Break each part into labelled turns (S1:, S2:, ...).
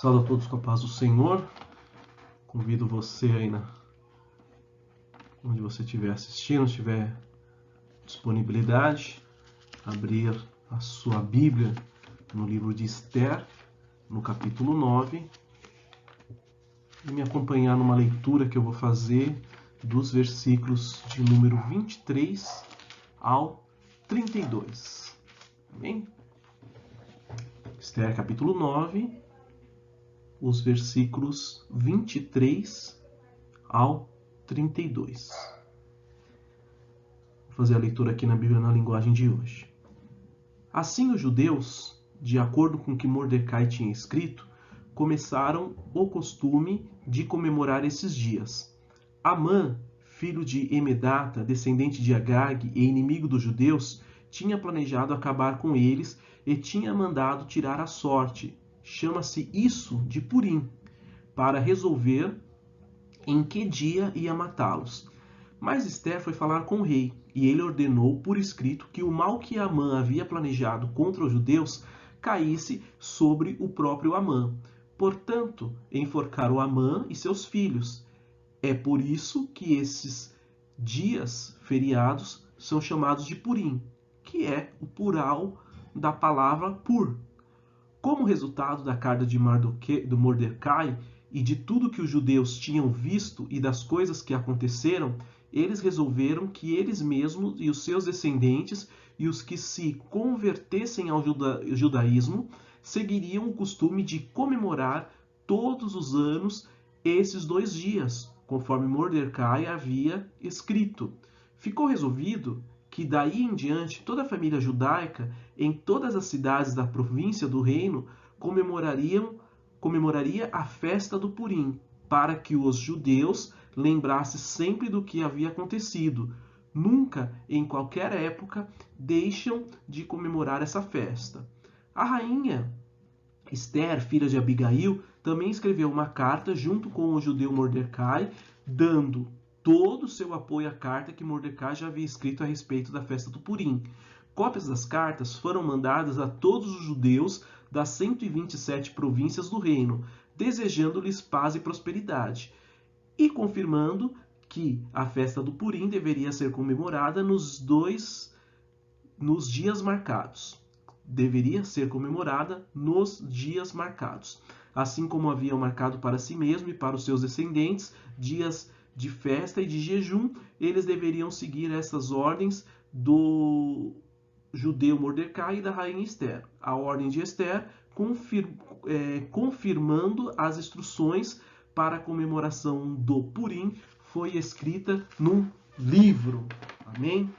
S1: Saúde a todos com a paz do Senhor. Convido você aí onde você estiver assistindo, tiver disponibilidade, abrir a sua Bíblia no livro de Esther, no capítulo 9, e me acompanhar numa leitura que eu vou fazer dos versículos de número 23 ao 32. Amém? Esther, capítulo 9, os versículos 23 ao 32. Vou fazer a leitura aqui na Bíblia na linguagem de hoje. Assim os judeus, de acordo com o que Mordecai tinha escrito, começaram o costume de comemorar esses dias. Amã, filho de Emedata, descendente de Agag e inimigo dos judeus, tinha planejado acabar com eles e tinha mandado tirar a sorte, chama-se isso de Purim, para resolver em que dia ia matá-los. Mas Esther foi falar com o rei, e ele ordenou por escrito que o mal que Amã havia planejado contra os judeus caísse sobre o próprio Amã. Portanto, enforcaram Amã e seus filhos. É por isso que esses dias feriados são chamados de Purim, que é o plural da palavra pur. Como resultado da carta de Mordecai e de tudo que os judeus tinham visto e das coisas que aconteceram, eles resolveram que eles mesmos e os seus descendentes e os que se convertessem ao judaísmo seguiriam o costume de comemorar todos os anos esses 2 dias, conforme Mordecai havia escrito. Ficou resolvido que daí em diante toda a família judaica em todas as cidades da província do reino comemoraria a festa do Purim, para que os judeus lembrassem sempre do que havia acontecido. Nunca, em qualquer época, deixam de comemorar essa festa. A rainha Esther, filha de Abigail, também escreveu uma carta junto com o judeu Mordecai, dando todo o seu apoio à carta que Mordecai já havia escrito a respeito da festa do Purim. Cópias das cartas foram mandadas a todos os judeus das 127 províncias do reino, desejando-lhes paz e prosperidade, e confirmando que a festa do Purim deveria ser comemorada nos dias marcados. Deveria ser comemorada nos dias marcados, assim como haviam marcado para si mesmo e para os seus descendentes dias de festa e de jejum. Eles deveriam seguir essas ordens do judeu Mordecai e da rainha Esther. A ordem de Esther confirmando as instruções para a comemoração do Purim foi escrita num livro. Amém?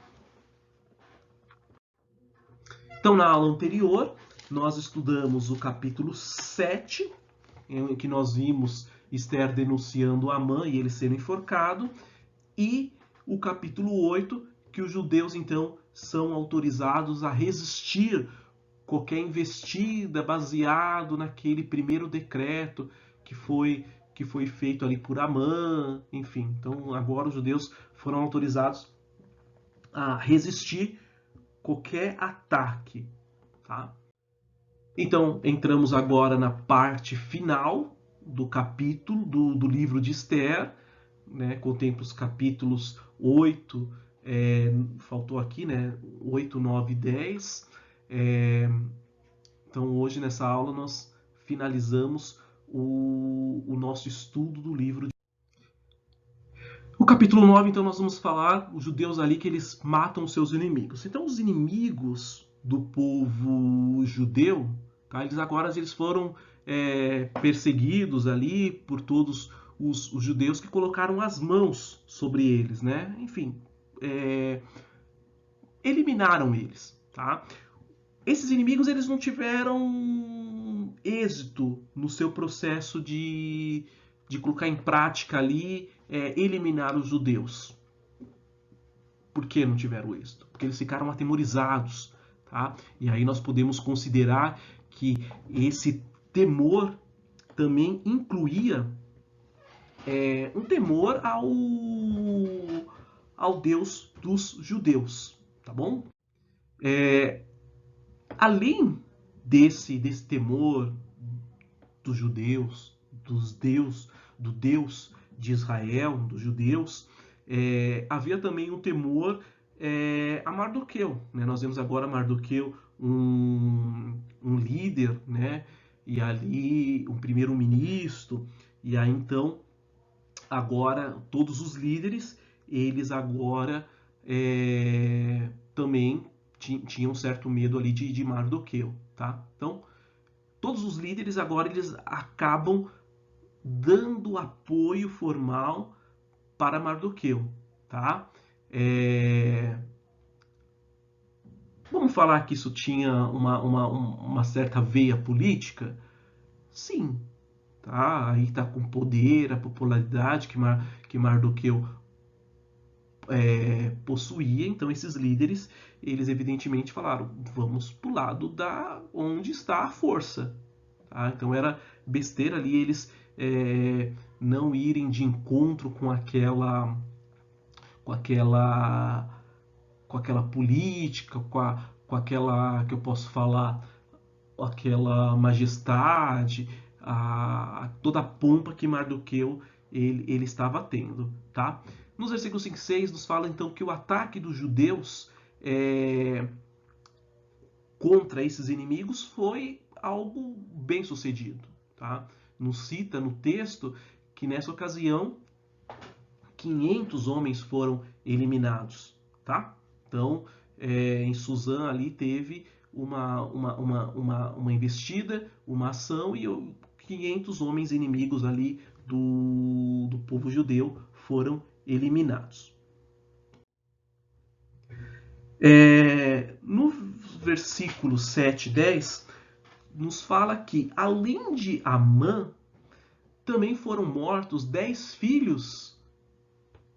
S1: Então, na aula anterior, nós estudamos o capítulo 7, em que nós vimos Esther denunciando Amã e ele sendo enforcado, e o capítulo 8, que os judeus, então, são autorizados a resistir qualquer investida baseado naquele primeiro decreto que foi feito ali por Amã, enfim. Então, agora os judeus foram autorizados a resistir qualquer ataque, tá? Então, entramos agora na parte final do capítulo do livro de Esther, né? Contempla os capítulos 8, faltou aqui, né? 8, 9 e 10. Então, hoje nessa aula nós finalizamos o nosso estudo do livro. No capítulo 9, então, nós vamos falar os judeus ali que eles matam os seus inimigos. Então, os inimigos do povo judeu, tá? Eles foram perseguidos ali por todos os judeus que colocaram as mãos sobre eles, né? Enfim, eliminaram eles, tá? Esses inimigos eles não tiveram êxito no seu processo de colocar em prática ali, eliminar os judeus. Por que não tiveram êxito? Porque eles ficaram atemorizados, tá? E aí nós podemos considerar que esse temor também incluía um temor ao Deus dos judeus, tá bom? Além desse temor dos judeus, do Deus de Israel, dos judeus, havia também um temor a Mardoqueu. Né? Nós vemos agora Mardoqueu, um líder, né? E ali um primeiro-ministro, e aí então agora todos os líderes, eles agora também tinham certo medo ali de Mardoqueu, tá? Então todos os líderes agora eles acabam dando apoio formal para Mardoqueu, tá? Vamos falar que isso tinha uma certa veia política? Sim, tá? Aí está com poder, a popularidade que Mardoqueu possuía. Então esses líderes, eles evidentemente falaram, vamos para o lado da onde está a força. Tá? Então era besteira ali eles não irem de encontro com aquela política, com aquela, que eu posso falar, aquela majestade, toda a pompa que Mardoqueu ele estava tendo, tá? Nos versículos 5 e 6 nos fala então que o ataque dos judeus contra esses inimigos foi algo bem sucedido, tá? Nos cita no texto que nessa ocasião 500 homens foram eliminados, tá? Então, em Suzã ali teve uma investida, uma ação e 500 homens inimigos ali do povo judeu foram eliminados. No versículo 7 e 10, nos fala que, além de Amã, também foram mortos 10 filhos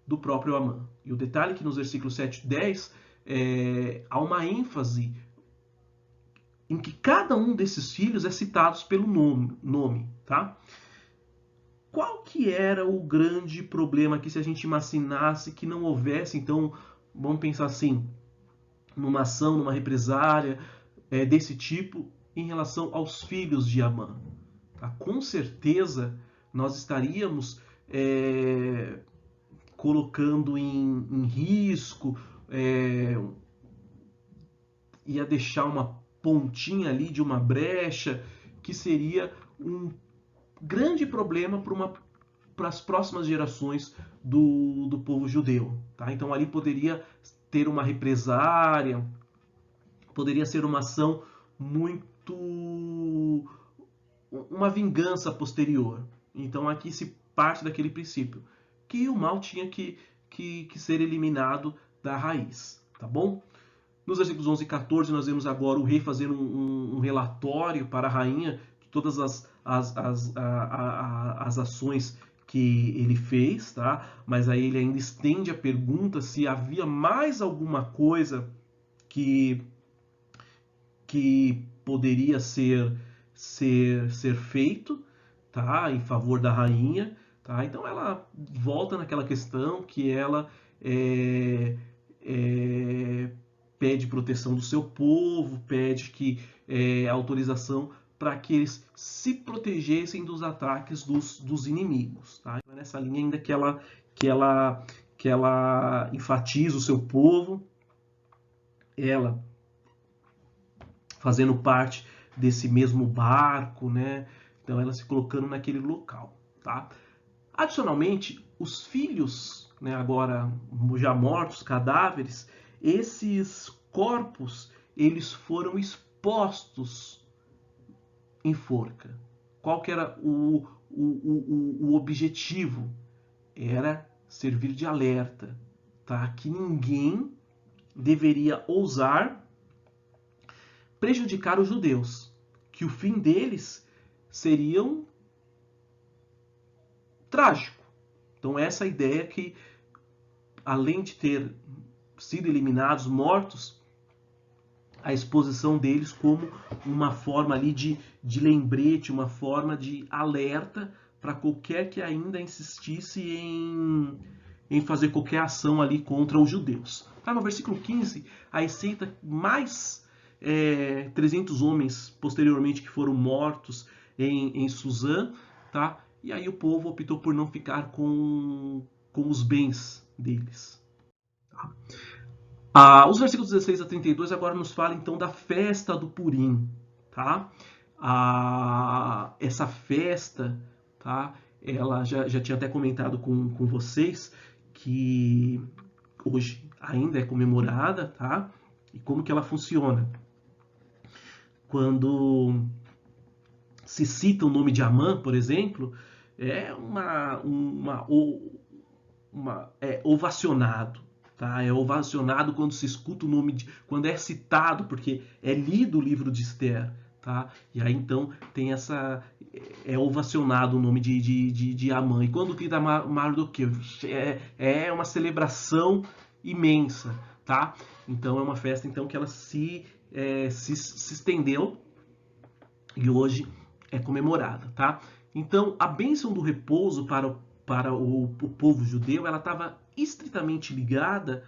S1: do próprio Amã. E o detalhe é que nos versículos 7 e 10 há uma ênfase em que cada um desses filhos é citado pelo nome, tá? Qual que era o grande problema aqui se a gente imaginasse que não houvesse, então, vamos pensar assim, numa ação, numa represária desse tipo em relação aos filhos de Amã? Tá? Com certeza nós estaríamos colocando em risco, ia deixar uma pontinha ali de uma brecha, que seria um grande problema para as próximas gerações do povo judeu. Tá? Então ali poderia ter uma represária, poderia ser uma ação muito... uma vingança posterior. Então aqui se parte daquele princípio, que o mal tinha que ser eliminado da raiz, tá bom? Nos versículos 11 e 14 nós vemos agora o rei fazendo um relatório para a rainha de todas as ações que ele fez, tá? Mas aí ele ainda estende a pergunta se havia mais alguma coisa que poderia ser feito, tá? Em favor da rainha, tá? Então ela volta naquela questão que ela pede proteção do seu povo, pede que autorização para que eles se protegessem dos ataques dos inimigos. Tá? Então é nessa linha ainda que ela enfatiza o seu povo, ela fazendo parte desse mesmo barco, né? Então ela se colocando naquele local. Tá? Adicionalmente, os filhos, né, agora já mortos, cadáveres, esses corpos eles foram expostos em forca. Qual que era o objetivo? Era servir de alerta, tá? Que ninguém deveria ousar prejudicar os judeus, que o fim deles seria trágico. Então essa ideia que, além de ter sido eliminados, mortos, a exposição deles como uma forma ali de lembrete, uma forma de alerta para qualquer que ainda insistisse em fazer qualquer ação ali contra os judeus. Tá, no versículo 15, aí cita mais 300 homens posteriormente que foram mortos em Suzã, tá? E aí o povo optou por não ficar com os bens deles. Tá? Os versículos 16 a 32 agora nos falam então da festa do Purim, tá? Essa festa, tá? Ela já tinha até comentado com vocês que hoje ainda é comemorada, tá? E como que ela funciona? Quando se cita o nome de Amã, por exemplo, é ovacionado, tá? É ovacionado quando se escuta o nome, quando é citado, porque é lido o livro de Esther, tá? E aí então tem essa, é ovacionado o nome de Amã. E quando grita Mardoqueu, é uma celebração imensa, tá? Então é uma festa então que ela se estendeu e hoje é comemorada, tá? Então a bênção do repouso para o povo judeu, ela estava estritamente ligada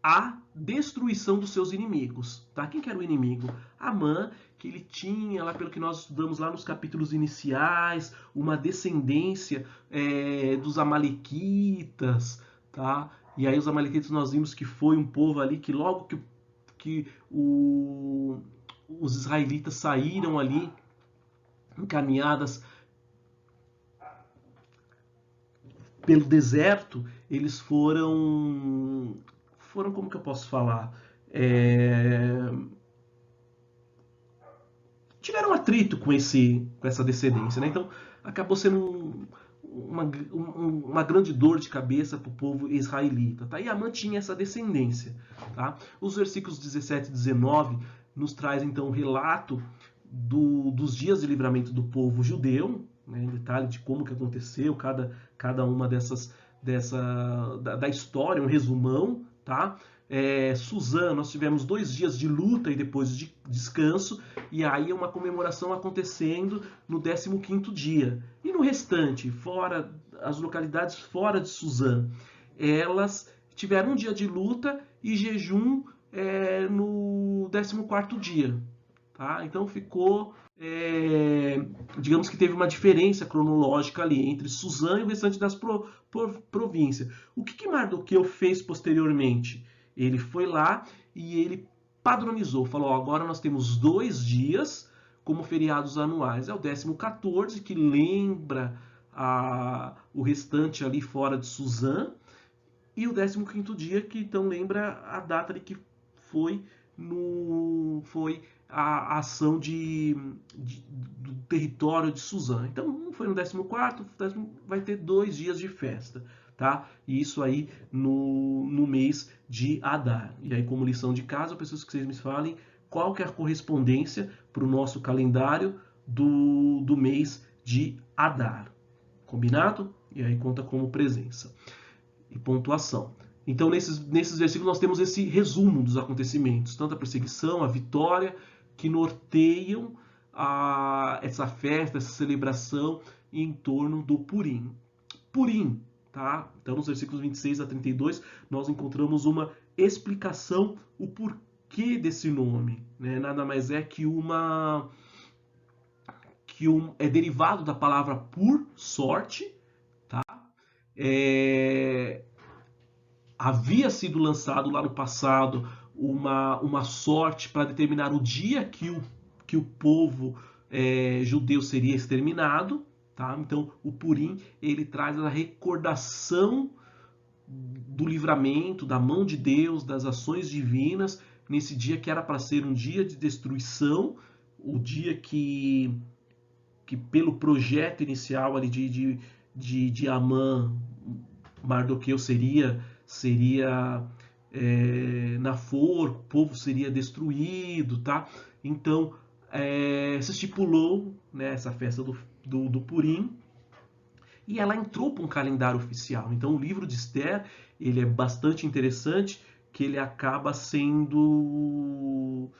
S1: à destruição dos seus inimigos, tá? Quem que era o inimigo? Amã, que ele tinha, lá pelo que nós estudamos lá nos capítulos iniciais, uma descendência dos amalequitas, tá? E aí os amalequitas nós vimos que foi um povo ali que logo que os israelitas saíram ali encaminhadas pelo deserto, eles foram como que eu posso falar? Tiveram atrito com essa descendência, né? Então acabou sendo uma grande dor de cabeça para o povo israelita, tá? E Amã tinha essa descendência, tá? Os versículos 17 e 19 nos traz então um relato dos dias de livramento do povo judeu, né, em detalhe de como que aconteceu cada uma da história, um resumão, tá? Suzã, nós tivemos 2 dias de luta e depois de descanso, e aí uma comemoração acontecendo no 15º dia. E no restante, as localidades fora de Suzã, elas tiveram um dia de luta e jejum no 14º dia. Tá? Então ficou, digamos que teve uma diferença cronológica ali entre Suzã e o restante das províncias. O que Mardoqueu fez posteriormente? Ele foi lá e ele padronizou, falou, agora nós temos 2 dias como feriados anuais. É o 14º, que lembra o restante ali fora de Suzã, e o 15º dia, que então lembra a data ali que foi a ação do território de Suzã. Então, não foi no 14º, vai ter 2 dias de festa, tá? E isso aí no mês de Adar. E aí, como lição de casa, eu preciso que vocês me falem qual que é a correspondência para o nosso calendário do mês de Adar. Combinado? E aí conta como presença e pontuação. Então, nesses versículos, nós temos esse resumo dos acontecimentos, tanto a perseguição, a vitória, que norteiam essa festa, essa celebração em torno do Purim. Purim, tá? Então, nos versículos 26 a 32, nós encontramos uma explicação, o porquê desse nome, né? Nada mais é que é derivado da palavra por, sorte, tá? Havia sido lançado lá no passado uma sorte para determinar o dia que o povo judeu seria exterminado, tá? Então o Purim ele traz a recordação do livramento, da mão de Deus, das ações divinas nesse dia que era para ser um dia de destruição, o dia que pelo projeto inicial ali de Amã, Mardoqueu seria na forca, o povo seria destruído, tá? Então se estipulou, né, essa festa do Purim, e ela entrou para um calendário oficial. Então o livro de Esther ele é bastante interessante, que ele acaba sendo,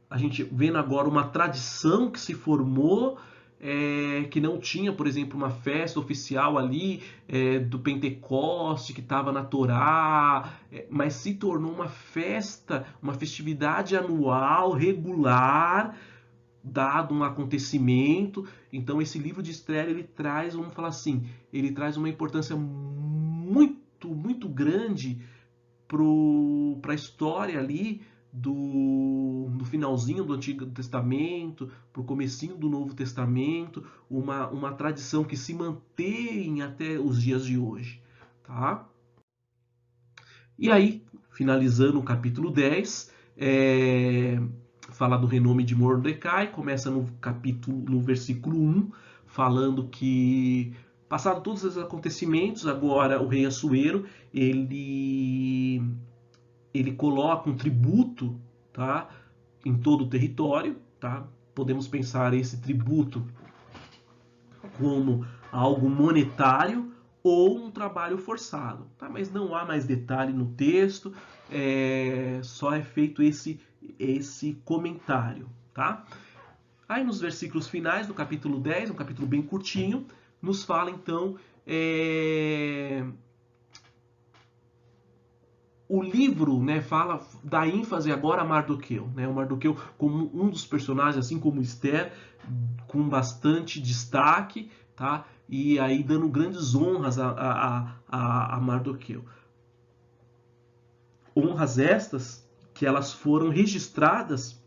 S1: a gente vendo agora uma tradição que se formou, que não tinha, por exemplo, uma festa oficial ali do Pentecoste que estava na Torá, mas se tornou uma festa, uma festividade anual, regular, dado um acontecimento. Então esse livro de Esther, ele traz, vamos falar assim, ele traz uma importância muito grande para a história ali do finalzinho do Antigo Testamento, para o comecinho do Novo Testamento, uma tradição que se mantém até os dias de hoje, tá? E aí, finalizando o capítulo 10, fala do renome de Mordecai, começa no versículo 1, falando que, passado todos esses acontecimentos, agora o rei Assuero, ele coloca um tributo, tá, em todo o território, tá? Podemos pensar esse tributo como algo monetário ou um trabalho forçado, tá? Mas não há mais detalhe no texto, só é feito esse comentário, tá? Aí nos versículos finais do capítulo 10, um capítulo bem curtinho, nos fala então o livro, né, fala, dá ênfase agora a Mardoqueu, né, o Mardoqueu como um dos personagens, assim como Esther, com bastante destaque, tá, e aí dando grandes honras a Mardoqueu. Honras estas que elas foram registradas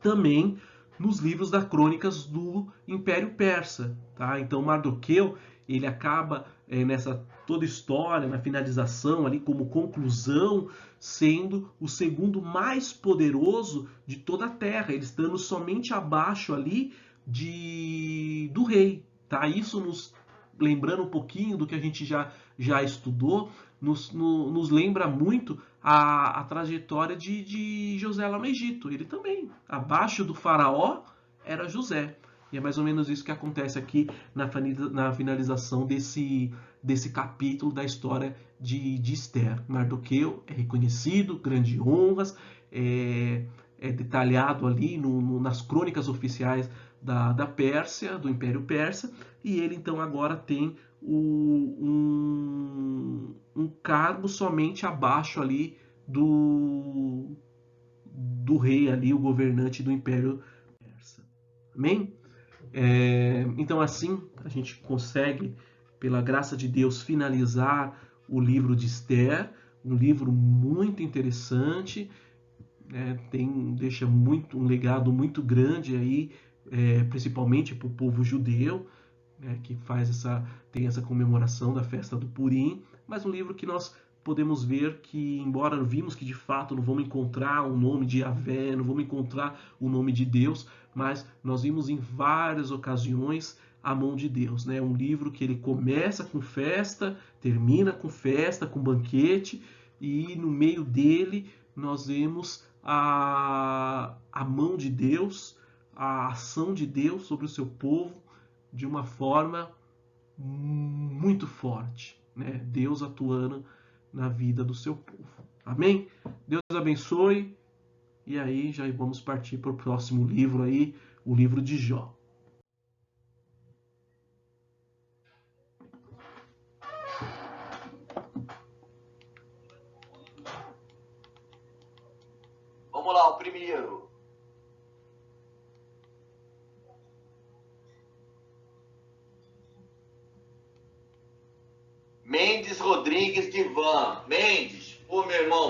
S1: também nos livros das crônicas do Império Persa, tá? Então Mardoqueu, ele acaba nessa toda história, na finalização ali como conclusão, sendo o segundo mais poderoso de toda a Terra, ele estando somente abaixo ali do rei, tá? Isso nos lembrando um pouquinho do que a gente já estudou, nos lembra muito a trajetória de José lá no Egito. Ele também, abaixo do faraó, era José. E é mais ou menos isso que acontece aqui na finalização desse capítulo da história de Esther. Mardoqueu é reconhecido, grandes honras, é detalhado ali nas crônicas oficiais da Pérsia, do Império Persa, e ele então agora tem um cargo somente abaixo ali do rei ali, o governante do Império Persa. Amém? Então assim a gente consegue, pela graça de Deus, finalizar o livro de Esther, um livro muito interessante, deixa um legado muito grande aí, principalmente para o povo judeu, que tem essa comemoração da festa do Purim, mas um livro que nós podemos ver que, embora vimos que de fato não vamos encontrar o nome de Yahvé, não vamos encontrar o nome de Deus, mas nós vimos em várias ocasiões a mão de Deus, né? Um livro que ele começa com festa, termina com festa, com banquete, e no meio dele nós vemos a mão de Deus, a ação de Deus sobre o seu povo, de uma forma muito forte, né? Deus atuando na vida do seu povo. Amém? Deus abençoe. E aí já vamos partir para o próximo livro aí, o livro de Jó.
S2: Vamos lá, o primeiro. Mendes Rodrigues Divan. Mendes, pô, meu irmão.